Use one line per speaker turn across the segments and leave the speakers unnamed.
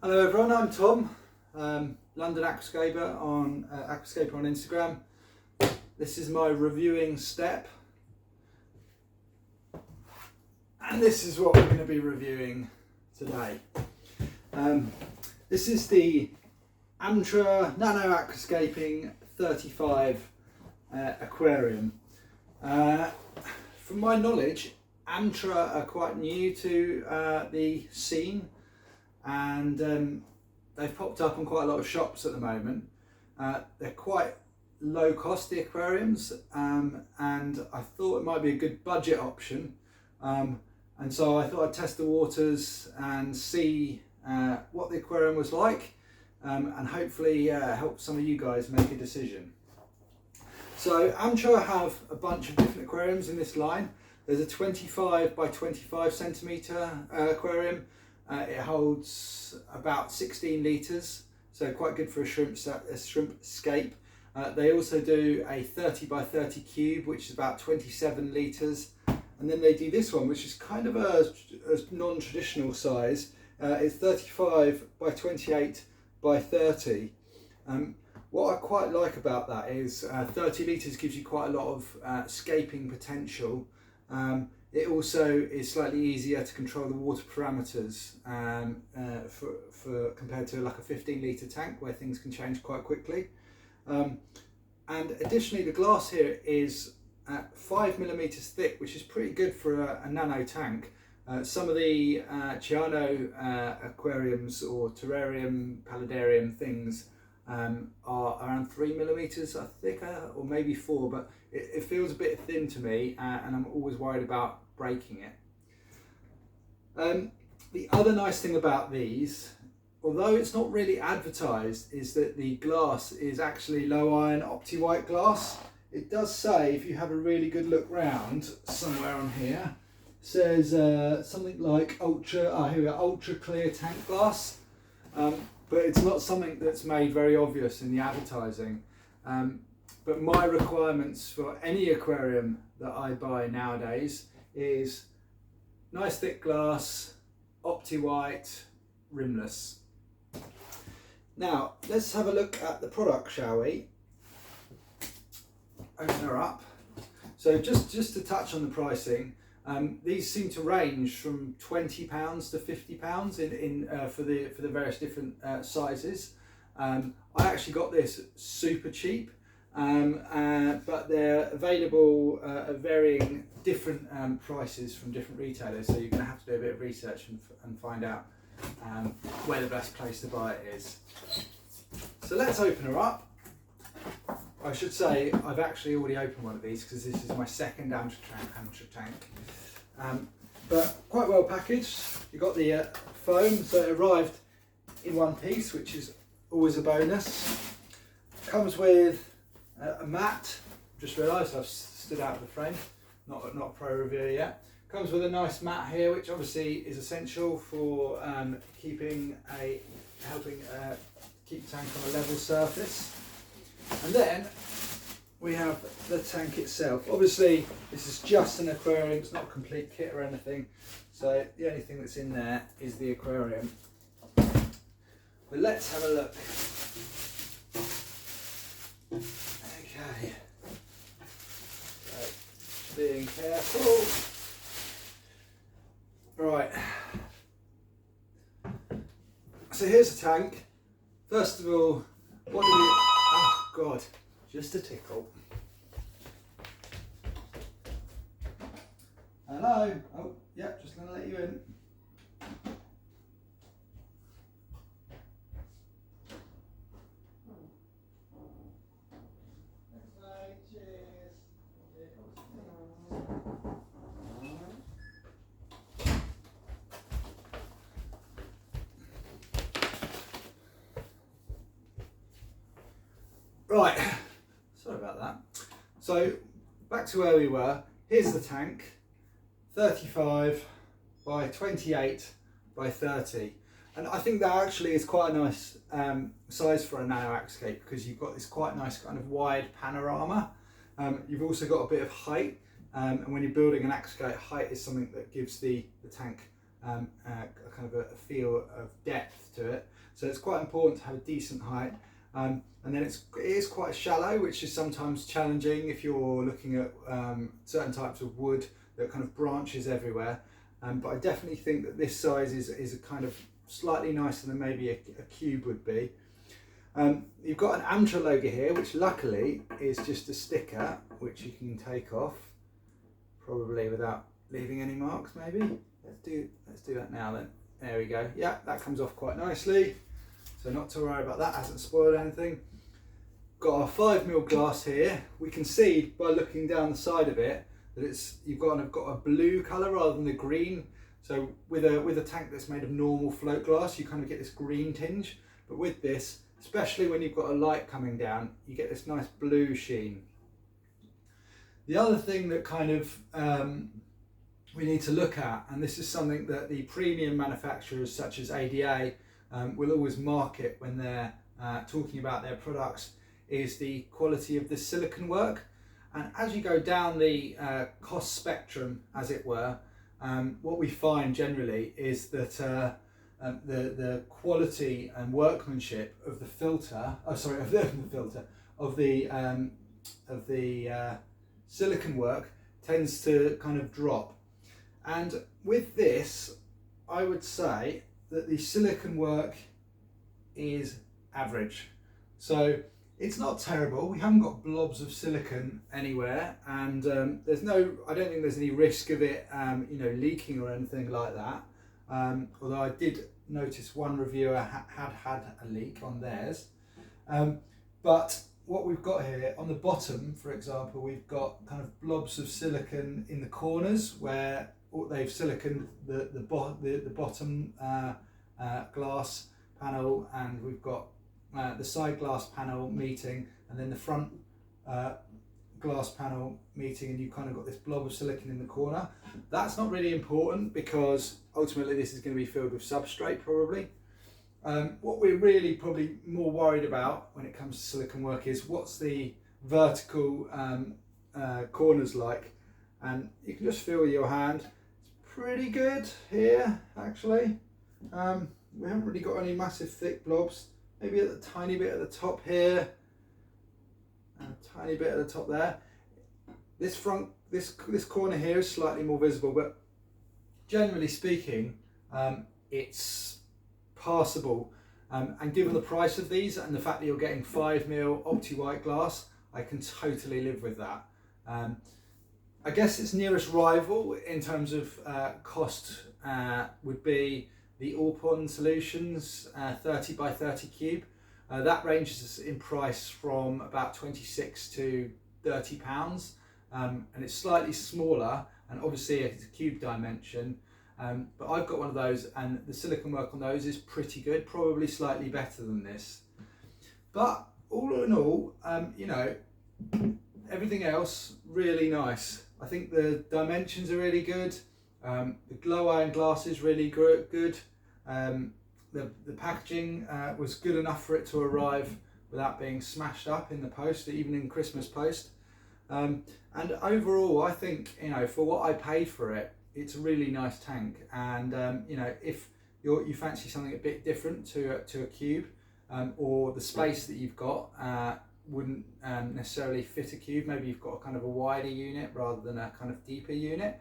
Hello everyone, I'm Tom, London Aquascaper on Instagram. This is my reviewing step, and this is what we're going to be reviewing today. This is the Amtra Nanoscaping 35 aquarium. From my knowledge, Amtra are quite new to the scene, and they've popped up on quite a lot of shops at the moment. They're quite low cost, the aquariums, and I thought it might be a good budget option, and so I thought I'd test the waters and see what the aquarium was like, and hopefully help some of you guys make a decision. So Amtra have a bunch of different aquariums in this line. There's a 25 by 25 centimetre aquarium. It holds about 16 litres, so quite good for a shrimp scape. They also do a 30 by 30 cube, which is about 27 litres. And then they do this one, which is kind of a non-traditional size. It's 35 by 28 by 30. What I quite like about that is 30 litres gives you quite a lot of scaping potential. It also is slightly easier to control the water parameters for compared to like a 15 litre tank where things can change quite quickly. And additionally, the glass here is 5mm thick, which is pretty good for a nano tank. Some of the Ciano aquariums or terrarium, paludarium things are around 3mm thicker, or maybe 4, but it feels a bit thin to me, and I'm always worried about breaking it. The other nice thing about these, although it's not really advertised, is that the glass is actually low iron opti-white glass. It does say, if you have a really good look round somewhere on here, it says something like ultra clear tank glass, but it's not something that's made very obvious in the advertising. But my requirements for any aquarium that I buy nowadays is nice thick glass, opti-white, rimless. Now let's have a look at the product, shall we? Open her up. So just to touch on the pricing, these seem to range from £20 to £50 for the various different sizes. I actually got this super cheap, but they're available at varying different prices from different retailers, so you're going to have to do a bit of research and find out where the best place to buy it is. So let's open her up. I should say I've actually already opened one of these because this is my second Amtra tank, but quite well packaged. You got the foam, so it arrived in one piece, which is always a bonus. Comes with a mat. Just realised I've stood out of the frame, not a pro reviewer yet. Comes with a nice mat here, which obviously is essential for helping keep the tank on a level surface. And then we have the tank itself. Obviously this is just an aquarium, it's not a complete kit or anything, so the only thing that's in there is the aquarium. But let's have a look. Okay, so being careful. Right, so here's the tank. First of all, what do we... Oh God, just a tickle. Hello? Oh, yeah, just going to let you in. Cheers. Right, sorry about that. So back to where we were. Here's the tank, 35 by 28 by 30. And I think that actually is quite a nice size for a nano aquascape, because you've got this quite nice kind of wide panorama. You've also got a bit of height, and when you're building an aquascape, height is something that gives the tank kind of a feel of depth to it. So it's quite important to have a decent height. And then it is quite shallow, which is sometimes challenging if you're looking at certain types of wood that kind of branches everywhere. But I definitely think that this size is a kind of slightly nicer than maybe a cube would be. You've got an Amtra logo here, which luckily is just a sticker, which you can take off, probably without leaving any marks maybe. Let's do that now then. There we go. Yeah, that comes off quite nicely. So not to worry about that, hasn't spoiled anything. Got our 5mm glass here. We can see by looking down the side of it that you've got a blue colour rather than the green. So with a tank that's made of normal float glass, you kind of get this green tinge. But with this, especially when you've got a light coming down, you get this nice blue sheen. The other thing that kind of we need to look at, and this is something that the premium manufacturers such as ADA will always market when they're talking about their products, is the quality of the silicon work. And as you go down the cost spectrum, as it were, what we find generally is that the quality and workmanship of the filter, of the silicon work tends to kind of drop. And with this, I would say that the silicon work is average. So it's not terrible. We haven't got blobs of silicon anywhere, and I don't think there's any risk of it, leaking or anything like that. Although I did notice one reviewer had a leak on theirs. But what we've got here on the bottom, for example, we've got kind of blobs of silicon in the corners where they've siliconed the bottom glass panel, and we've got the side glass panel meeting, and then the front glass panel meeting, and you've kind of got this blob of silicon in the corner. That's not really important because ultimately this is going to be filled with substrate probably. What we're really probably more worried about when it comes to silicon work is what's the vertical corners like, and you can just feel with your hand. It's pretty good here actually. We haven't really got any massive thick blobs, maybe a tiny bit at the top here, and a tiny bit at the top there. This corner here is slightly more visible, but generally speaking, it's passable. And given the price of these and the fact that you're getting 5mm opti-white glass, I can totally live with that. I guess its nearest rival in terms of cost would be the Alpon Solutions 30 by 30 cube. That ranges in price from about 26 to £30, and it's slightly smaller, and obviously it's a cube dimension. But I've got one of those, and the silicon work on those is pretty good, probably slightly better than this. But all in all, everything else really nice. I think the dimensions are really good. The glow iron glass is really good. The packaging was good enough for it to arrive without being smashed up in the post, even in Christmas post. And overall, I think, for what I paid for it, it's a really nice tank. And if you fancy something a bit different to a cube, or the space that you've got wouldn't necessarily fit a cube, maybe you've got a kind of a wider unit rather than a kind of deeper unit,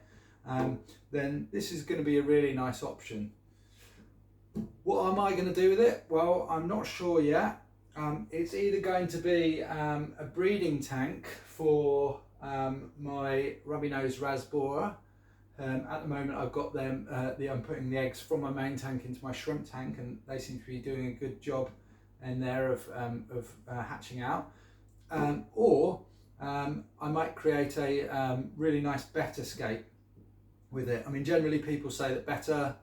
then this is going to be a really nice option. What am I going to do with it? Well, I'm not sure yet. It's either going to be a breeding tank for my rubby-nosed rasbora. At the moment I've got them, I'm putting the eggs from my main tank into my shrimp tank, and they seem to be doing a good job in there of hatching out. Or I might create a really nice betta scape with it. I mean, generally people say that betta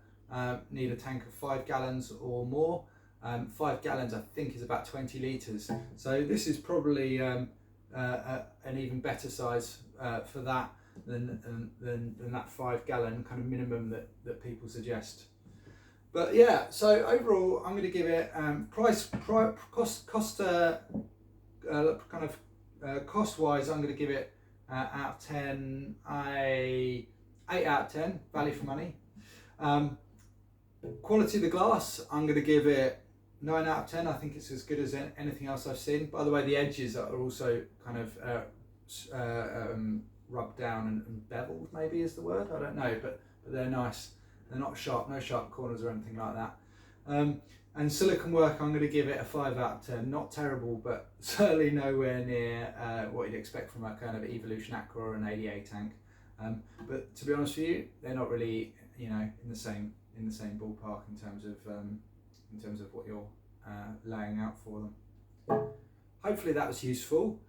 need a tank of 5 gallons or more. 5 gallons I think is about 20 litres. So this is probably an even better size for that than that 5 gallon kind of minimum that people suggest. But yeah, so overall I'm going to give it cost wise, I'm going to give it out of 10 8 out of 10 value for money. Quality of the glass, I'm going to give it 9 out of 10. I think it's as good as anything else I've seen. By the way, the edges are also kind of rubbed down and beveled, maybe is the word. I don't know, but they're nice. They're not sharp, no sharp corners or anything like that. And silicone work, I'm going to give it a 5 out of 10. Not terrible, but certainly nowhere near what you'd expect from a kind of Evolution Aqua or an ADA tank. But to be honest with you, they're not really, you know, in the same ballpark in terms of what you're laying out for them. Hopefully that was useful.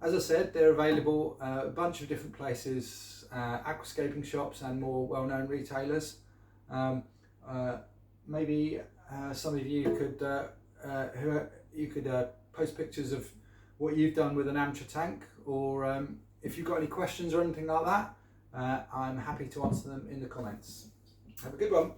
As I said, they're available a bunch of different places, aquascaping shops and more well-known retailers. Maybe some of you could post pictures of what you've done with an Amtra tank, or if you've got any questions or anything like that, I'm happy to answer them in the comments. Have a good one.